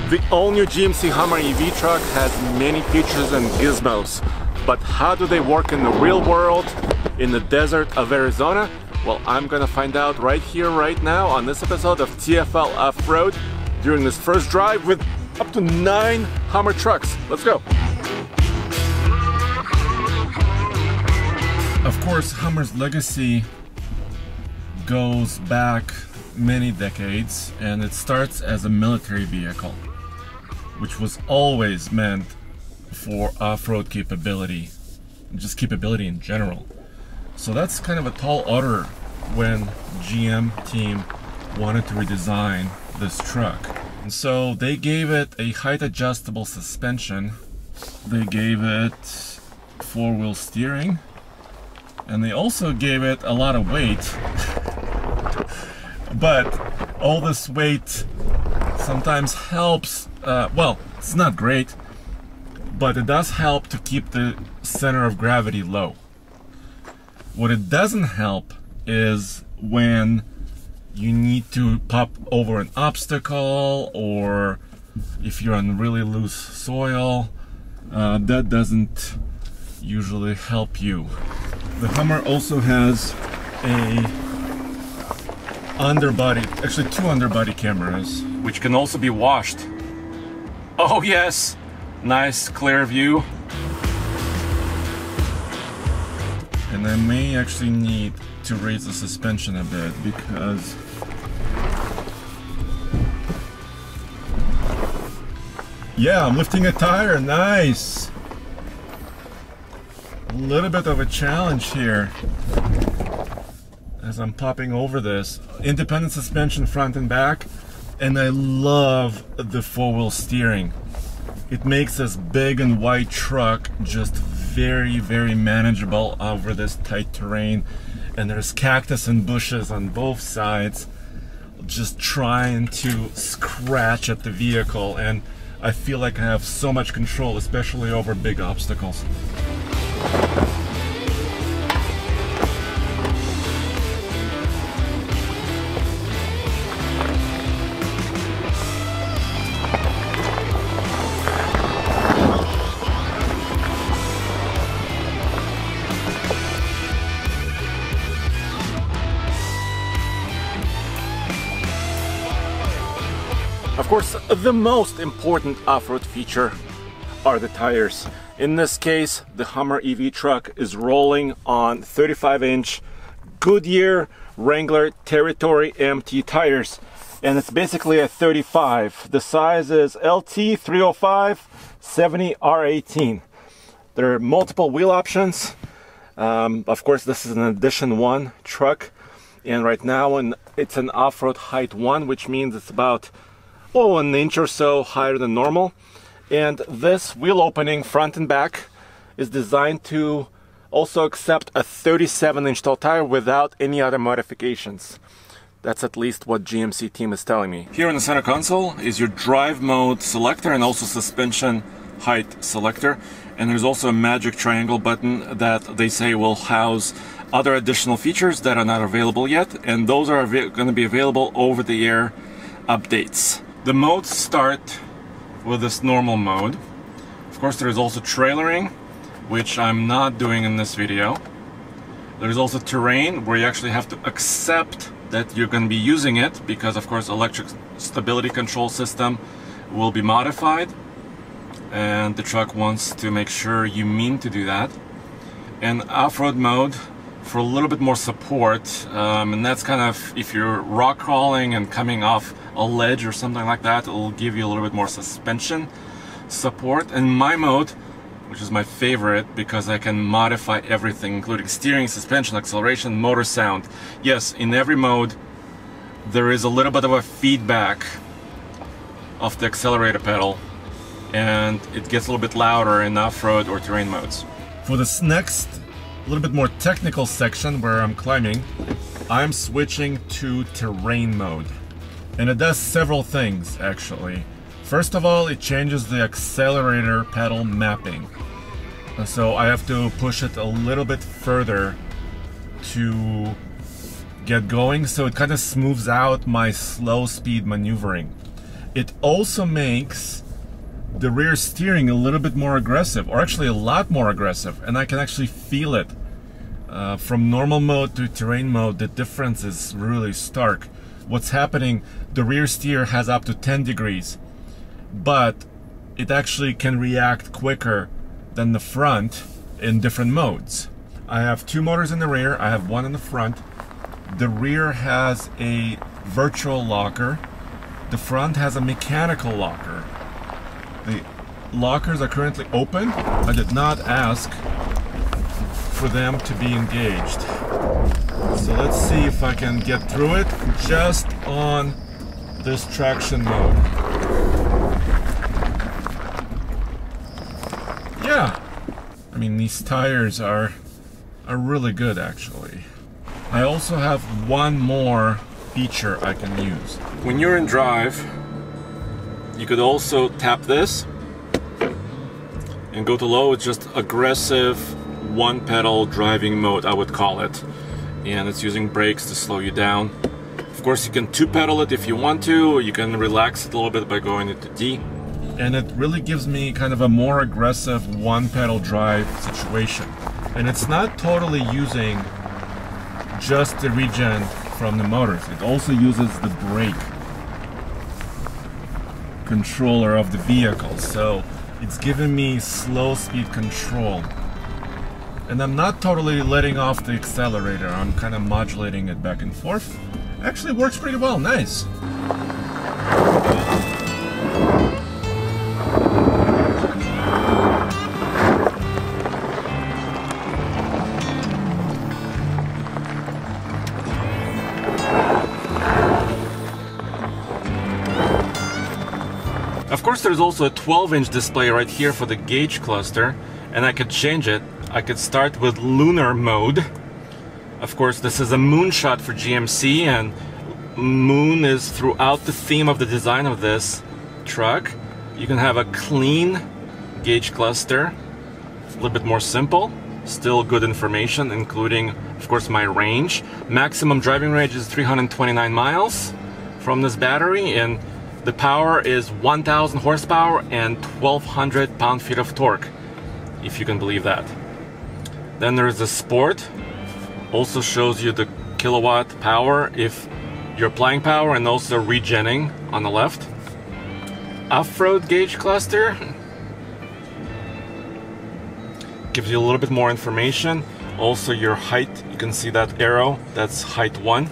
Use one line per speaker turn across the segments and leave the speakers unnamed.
The all-new GMC Hummer EV truck has many features and gizmos, but how do they work in the real world, in the desert of Arizona? Well, I'm gonna find out right here, right now, on this episode of TFL Off-Road during this first drive with up to 9 Hummer trucks. Let's go! Of course, Hummer's legacy goes back many decades, and it starts as a military vehicle, which was always meant for off-road capability, just capability in general. So that's kind of a tall order when GM team wanted to redesign this truck. And so they gave it a height adjustable suspension, they gave it 4-wheel steering, and they also gave it a lot of weight. But all this weight sometimes helps, well, it's not great, but it does help to keep the center of gravity low. What it doesn't help is when you need to pop over an obstacle, or if you're on really loose soil, that doesn't usually help you. The Hummer also has a underbody, actually 2 underbody cameras, which can also be washed. Oh yes, nice clear view. And I may actually need to raise the suspension a bit because yeah, I'm lifting a tire, nice. A little bit of a challenge here as I'm popping over this. Independent suspension front and back, and I love the 4-wheel steering. It makes this big and wide truck just very, very manageable over this tight terrain. And there's cactus and bushes on both sides, just trying to scratch at the vehicle, and I feel like I have so much control, especially over big obstacles. Of course, the most important off-road feature are the tires. In this case, the Hummer EV truck is rolling on 35-inch Goodyear Wrangler Territory MT tires, and it's basically a 35. The size is LT 305 70 R18. There are multiple wheel options. Of course, this is an Edition 1 truck, and right now it's an off-road height 1, which means it's about an inch or so higher than normal. And this wheel opening front and back is designed to also accept a 37-inch tall tire without any other modifications. That's at least what GMC team is telling me. Here in the center console is your drive mode selector and also suspension height selector. And there's also a magic triangle button that they say will house other additional features that are not available yet. And those are going to be available over the air updates. The modes start with this normal mode. Of course, there is also trailering, which I'm not doing in this video. There's also terrain, where you actually have to accept that you're going to be using it, because of course electric stability control system will be modified, and the truck wants to make sure you mean to do that. And off-road mode for a little bit more support, and that's kind of if you're rock crawling and coming off a ledge or something like that, it'll give you a little bit more suspension support. And my mode, which is my favorite because I can modify everything, including steering, suspension, acceleration, motor sound. Yes, in every mode there is a little bit of a feedback of the accelerator pedal, and it gets a little bit louder in off-road or terrain modes. For this next little bit more technical section where I'm climbing, I'm switching to terrain mode. And it does several things, actually. First of all, it changes the accelerator pedal mapping. So I have to push it a little bit further to get going, so it kind of smooths out my slow speed maneuvering. It also makes the rear steering a little bit more aggressive, or actually a lot more aggressive, and I can actually feel it. From normal mode to terrain mode, the difference is really stark. What's happening, the rear steer has up to 10 degrees, but it actually can react quicker than the front in different modes. I have two motors in the rear, I have one in the front. The rear has a virtual locker. The front has a mechanical locker. The lockers are currently open. I did not ask for them to be engaged. So let's see if I can get through it just on this traction mode. Yeah, I mean, these tires are really good actually. I also have one more feature I can use. When you're in drive, you could also tap this and go to low. It's just aggressive one pedal driving mode, I would call it, and it's using brakes to slow you down. Of course, you can two pedal it if you want to, or you can relax it a little bit by going into D, and it really gives me kind of a more aggressive one pedal drive situation. And it's not totally using just the regen from the motors, it also uses the brake controller of the vehicle, so it's giving me slow speed control. And I'm not totally letting off the accelerator, I'm kind of modulating it back and forth. Actually works pretty well, nice. Of course, there's also a 12-inch display right here for the gauge cluster, and I could change it. I could start with lunar mode. Of course, this is a moonshot for GMC, and moon is throughout the theme of the design of this truck. You can have a clean gauge cluster, a little bit more simple, still good information, including, of course, my range. Maximum driving range is 329 miles from this battery, and the power is 1,000 horsepower and 1,200 pound-feet of torque, if you can believe that. Then there's the Sport, also shows you the kilowatt power if you're applying power, and also regenning on the left. Off-road gauge cluster gives you a little bit more information. Also your height, you can see that arrow, that's height 1.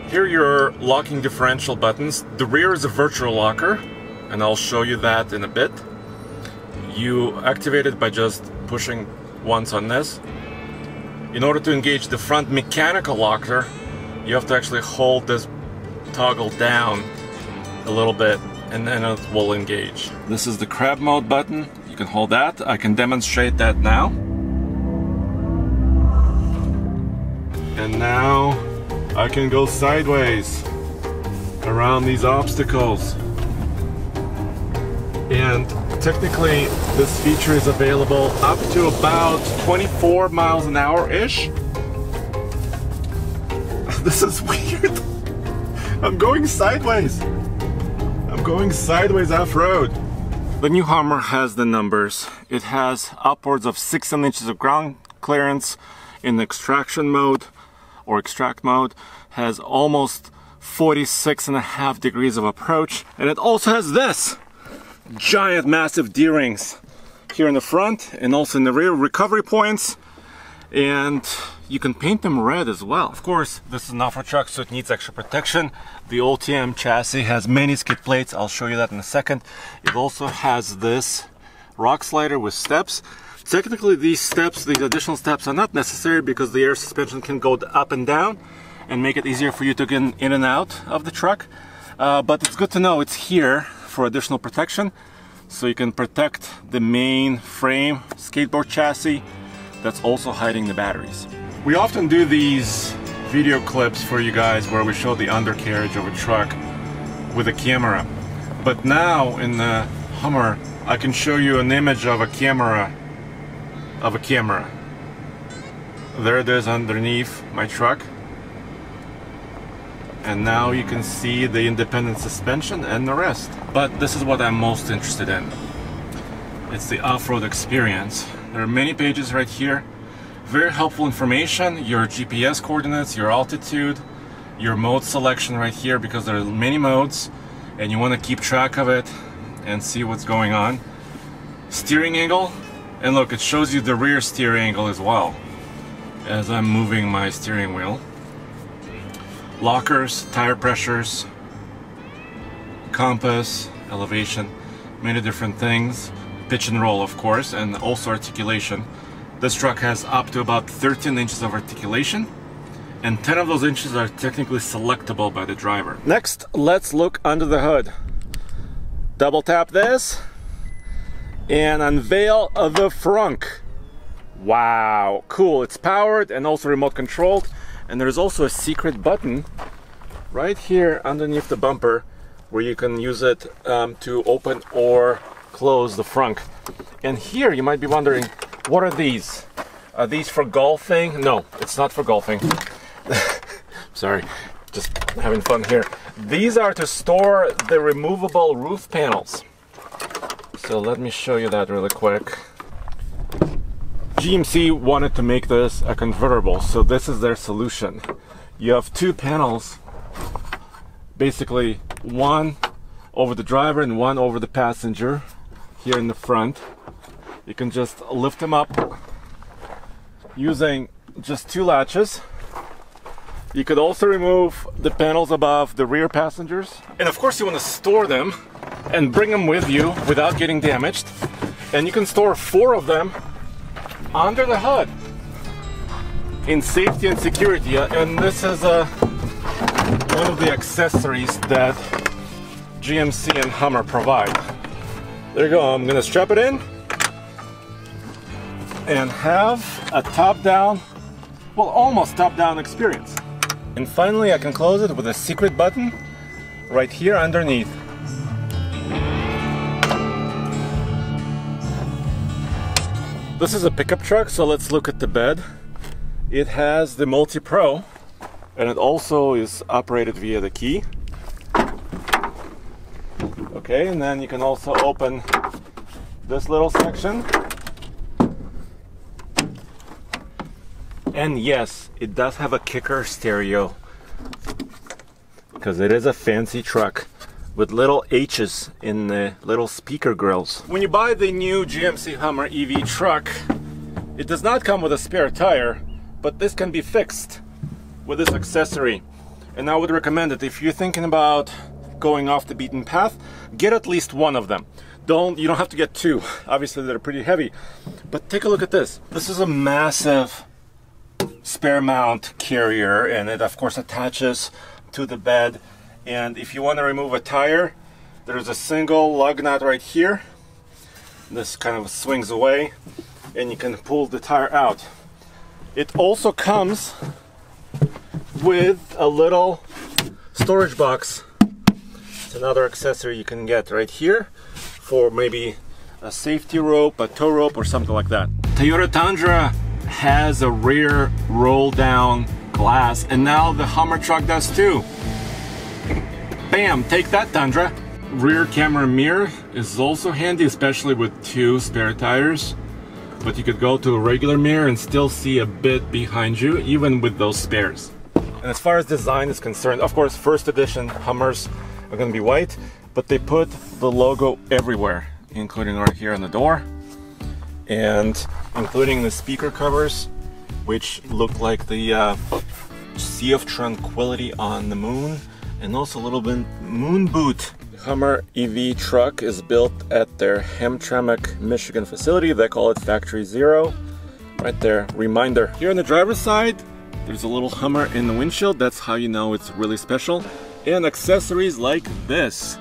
Here are your locking differential buttons. The rear is a virtual locker, and I'll show you that in a bit. You activate it by just pushing once on this. In order to engage the front mechanical locker, you have to actually hold this toggle down a little bit, and then it will engage. This is the crab mode button. You can hold that. I can demonstrate that now. And now I can go sideways around these obstacles. And technically this feature is available up to about 24 miles an hour-ish. This is weird. I'm going sideways. I'm going sideways off-road. The new Hummer has the numbers. It has upwards of 16 inches of ground clearance in extraction mode, or extract mode, has almost 46.5 degrees of approach, and it also has this giant massive D-rings here in the front and also in the rear, recovery points, and you can paint them red as well. Of course, this is an off-road truck, so it needs extra protection. The OTM chassis has many skid plates, I'll show you that in a second. It also has this rock slider with steps. Technically these steps, these additional steps, are not necessary because the air suspension can go up and down and make it easier for you to get in and out of the truck. But it's good to know it's here for additional protection, so you can protect the main frame skateboard chassis that's also hiding the batteries. We often do these video clips for you guys where we show the undercarriage of a truck with a camera. But now in the Hummer, I can show you an image of a camera. There it is underneath my truck. And now you can see the independent suspension and the rest. But this is what I'm most interested in. It's the off-road experience. There are many pages right here. Very helpful information, your GPS coordinates, your altitude, your mode selection right here, because there are many modes and you want to keep track of it and see what's going on. Steering angle, and look, it shows you the rear steer angle as well as I'm moving my steering wheel. Lockers, tire pressures, compass, elevation, many different things. Pitch and roll, of course, and also articulation. This truck has up to about 13 inches of articulation, and 10 of those inches are technically selectable by the driver. Next, let's look under the hood. Double tap this and unveil the frunk. Wow, cool. It's powered and also remote controlled, and there's also a secret button right here underneath the bumper where you can use it to open or close the frunk. And here you might be wondering, what are these? Are these for golfing? No, it's not for golfing. Sorry, just having fun here. These are to store the removable roof panels. So let me show you that really quick. GMC wanted to make this a convertible, so this is their solution. You have two panels, basically one over the driver and one over the passenger here in the front. You can just lift them up using just two latches. You could also remove the panels above the rear passengers. And of course you want to store them and bring them with you without getting damaged. And you can store 4 of them under the hood in safety and security. And this is one of the accessories that GMC and Hummer provide. There you go. I'm gonna strap it in and have a top-down, well, almost top-down experience. And finally I can close it with a secret button right here underneath. This is a pickup truck, so let's look at the bed. It has the multi-pro, and it also is operated via the key. Okay, and then you can also open this little section. And yes, it does have a kicker stereo, because it is a fancy truck with little H's in the little speaker grills. When you buy the new GMC Hummer EV truck, it does not come with a spare tire, but this can be fixed with this accessory. And I would recommend it if you're thinking about going off the beaten path, get at least one of them. You don't have to get 2. Obviously they're pretty heavy, but take a look at this. This is a massive spare mount carrier, and it of course attaches to the bed. And if you want to remove a tire, there's a single lug nut right here. This kind of swings away and you can pull the tire out. It also comes with a little storage box. It's another accessory you can get right here for maybe a safety rope, a tow rope, or something like that. Toyota Tundra has a rear roll down glass, and now the Hummer truck does too. Bam, take that, Tundra. Rear camera mirror is also handy, especially with 2 spare tires. But you could go to a regular mirror and still see a bit behind you, even with those spares. And as far as design is concerned, of course, first edition Hummers are going to be white, but they put the logo everywhere, including right here on the door, and including the speaker covers, which look like the Sea of Tranquility on the moon, and also a little bit moon boot. The Hummer EV truck is built at their Hamtramck, Michigan facility. They call it Factory Zero. Right there, reminder. Here on the driver's side, there's a little Hummer in the windshield. That's how you know it's really special. And accessories like this.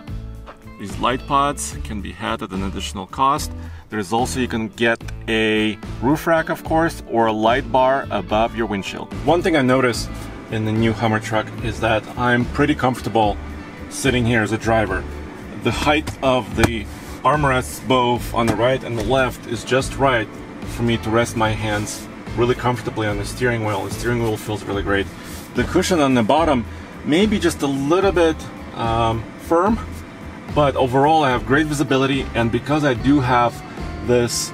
These light pods can be had at an additional cost. There's also, you can get a roof rack, of course, or a light bar above your windshield. One thing I noticed in the new Hummer truck is that I'm pretty comfortable sitting here as a driver. The height of the armrests both on the right and the left is just right for me to rest my hands really comfortably on the steering wheel. The steering wheel feels really great. The cushion on the bottom maybe just a little bit firm, but overall I have great visibility, and because I do have this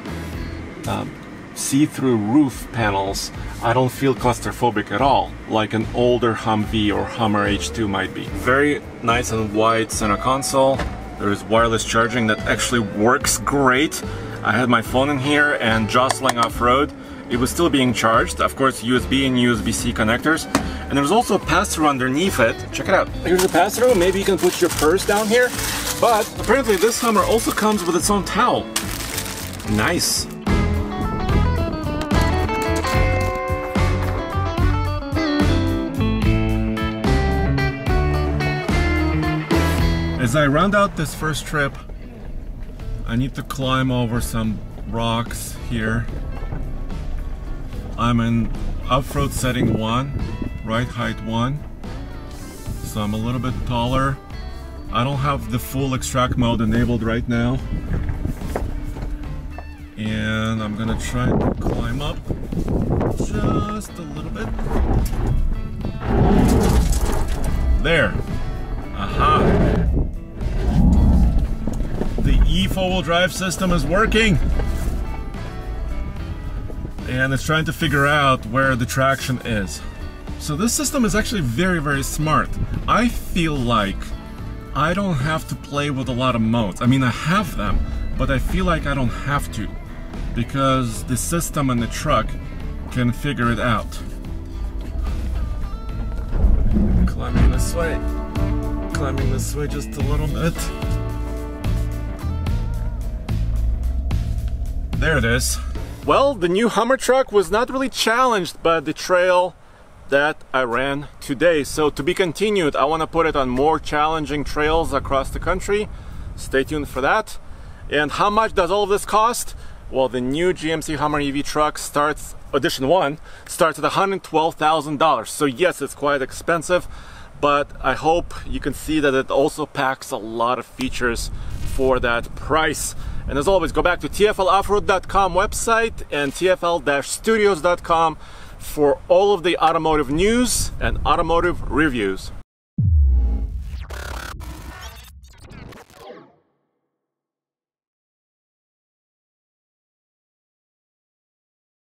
see-through roof panels, I don't feel claustrophobic at all, like an older Humvee or Hummer H2 might be. Very nice and wide center console. There is wireless charging that actually works great. I had my phone in here and jostling off-road, it was still being charged. Of course, USB and USB-C connectors. And there's also a pass-through underneath it. Check it out. Here's the pass-through. Maybe you can put your purse down here. But apparently this Hummer also comes with its own towel. Nice. As I round out this first trip, I need to climb over some rocks here. I'm in off-road setting 1, ride height 1, so I'm a little bit taller. I don't have the full extract mode enabled right now, and I'm gonna try to climb up just a little bit. There. Aha. The E-four-wheel drive system is working, and it's trying to figure out where the traction is. So this system is actually very, very smart. I feel like I don't have to play with a lot of modes. I mean, I have them, but I feel like I don't have to, because the system and the truck can figure it out. Climbing this way just a little bit. There it is. Well, the new Hummer truck was not really challenged by the trail that I ran today. So to be continued, I want to put it on more challenging trails across the country. Stay tuned for that. And how much does all of this cost? Well, the new GMC Hummer EV truck starts, Edition 1, starts at $112,000. So yes, it's quite expensive, but I hope you can see that it also packs a lot of features for that price. And as always, go back to TFLoffroad.com website and TFL-studios.com for all of the automotive news and automotive reviews.